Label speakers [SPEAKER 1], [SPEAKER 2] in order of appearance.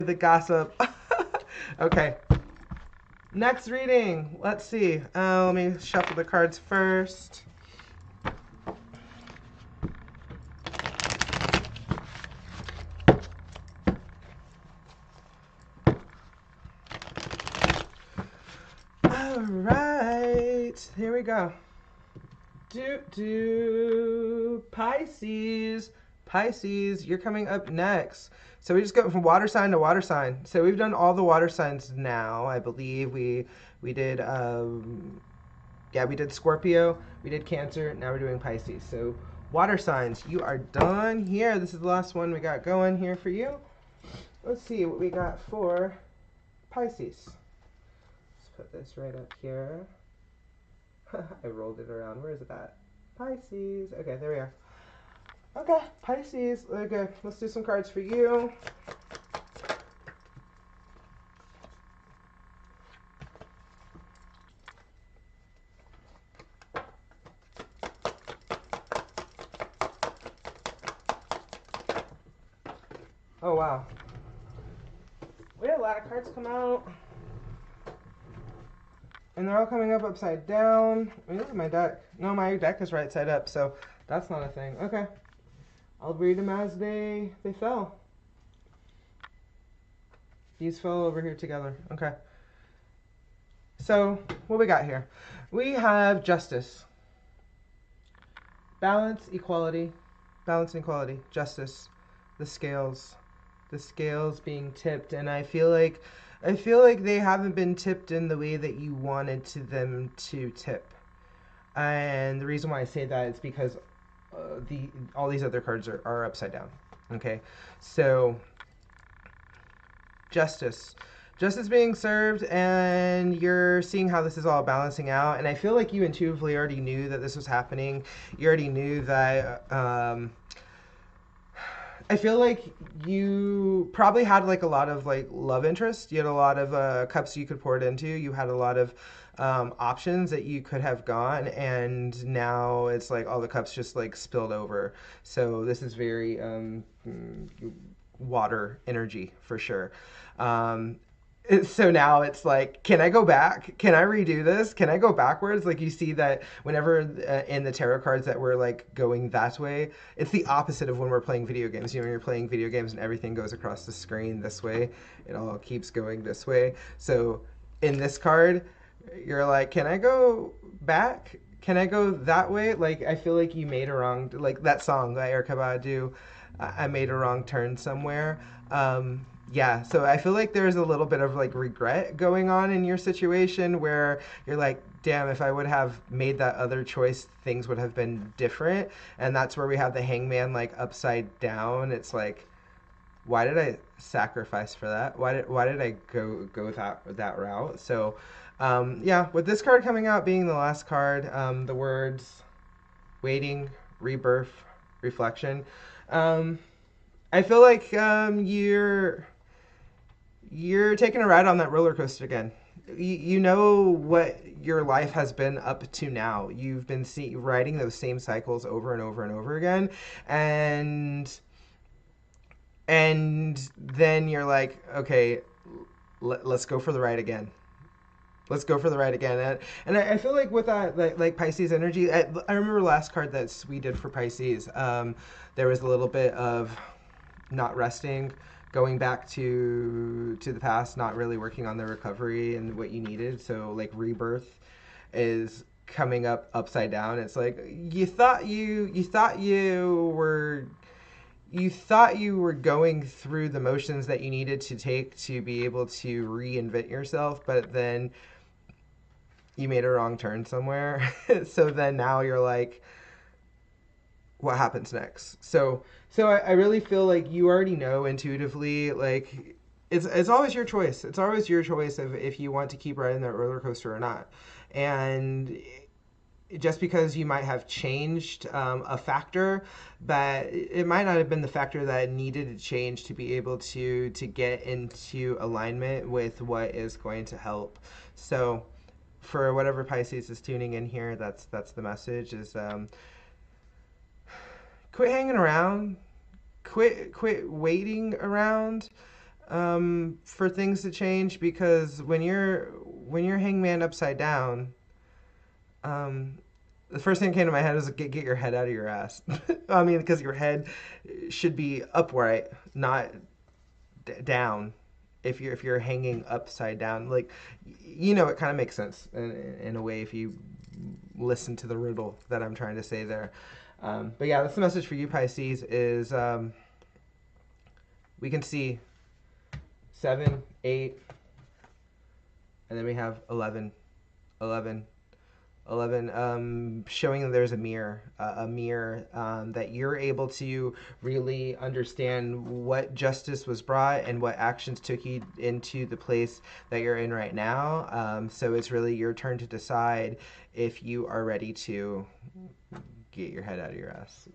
[SPEAKER 1] The gossip. Okay, next reading. Let's see. Let me shuffle the cards first. All right, here we go. Pisces. Pisces, you're coming up next. So we just go from water sign to water sign. So we've done all the water signs now. I believe we did yeah, we did Scorpio, we did Cancer, now we're doing Pisces. So water signs, you are done here. This is the last one we got going here for you. Let's see what we got for Pisces. Let's put this right up here. I rolled it around. Where is it at? Pisces. Okay, there we are. Okay, Pisces. Okay, let's do some cards for you. Oh, wow. We had a lot of cards come out. And they're all coming up upside down. I mean, look at my deck. No, my deck is right side up, so that's not a thing. Okay. I'll read them as they fell. These fell over here together. Okay. So, what we got here? We have justice. Balance, equality. Balance and equality. Justice. The scales. The scales being tipped. And I feel like they haven't been tipped in the way that you wanted them to tip. And the reason why I say that is because all these other cards are upside down. Okay, so justice being served, and you're seeing how this is all balancing out. And I feel like you intuitively already knew that this was happening. You already knew that. I feel like you probably had like a lot of like love interest. You had a lot of cups you could pour it into. You had a lot of options that you could have gone, and now it's like all the cups just like spilled over. So this is very water energy for sure. So now it's like, can I go back? Can I redo this? Can I go backwards? Like you see that whenever in the tarot cards that we're like going that way, it's the opposite of when we're playing video games. You know, when you're playing video games and everything goes across the screen this way, it all keeps going this way. So in this card, you're like, can I go back? Can I go that way? Like, I feel like you made a wrong, like that song that Erykah Badu, I made a wrong turn somewhere. Yeah, so I feel like there's a little bit of like regret going on in your situation where you're like, damn, if I would have made that other choice, things would have been different. And that's where we have the hangman like upside down. It's like, why did I sacrifice for that? Why did I go that route? So, yeah, with this card coming out being the last card, the words waiting, rebirth, reflection. I feel like you're taking a ride on that roller coaster again. You know what your life has been up to now. You've been riding those same cycles over and over and over again, and then you're like, okay, let's go for the ride again. Let's go for the ride again. And I feel like with that, like Pisces energy, I remember last card that we did for Pisces, there was a little bit of not resting, going back to the past, not really working on the recovery and what you needed. So like rebirth is coming up upside down. It's like you thought you were going through the motions that you needed to take to be able to reinvent yourself, but then you made a wrong turn somewhere. So then now you're like, what happens next? So I really feel like you already know intuitively, like it's always your choice. It's always your choice of if you want to keep riding that roller coaster or not. And just because you might have changed a factor, but it might not have been the factor that needed to change to be able to get into alignment with what is going to help. So for whatever Pisces is tuning in here, that's the message is quit hanging around, quit waiting around. for things to change, because when you're hangman upside down, um, the first thing that came to my head is get your head out of your ass. I mean, because your head should be upright, not down. If you're hanging upside down, like, it kind of makes sense in a way if you listen to the riddle that I'm trying to say there. But yeah, that's the message for you, Pisces. Is we can see 7, 8, and then we have 11, 11, 11, showing that there's a mirror, that you're able to really understand what justice was brought and what actions took you into the place that you're in right now. So it's really your turn to decide if you are ready to get your head out of your ass.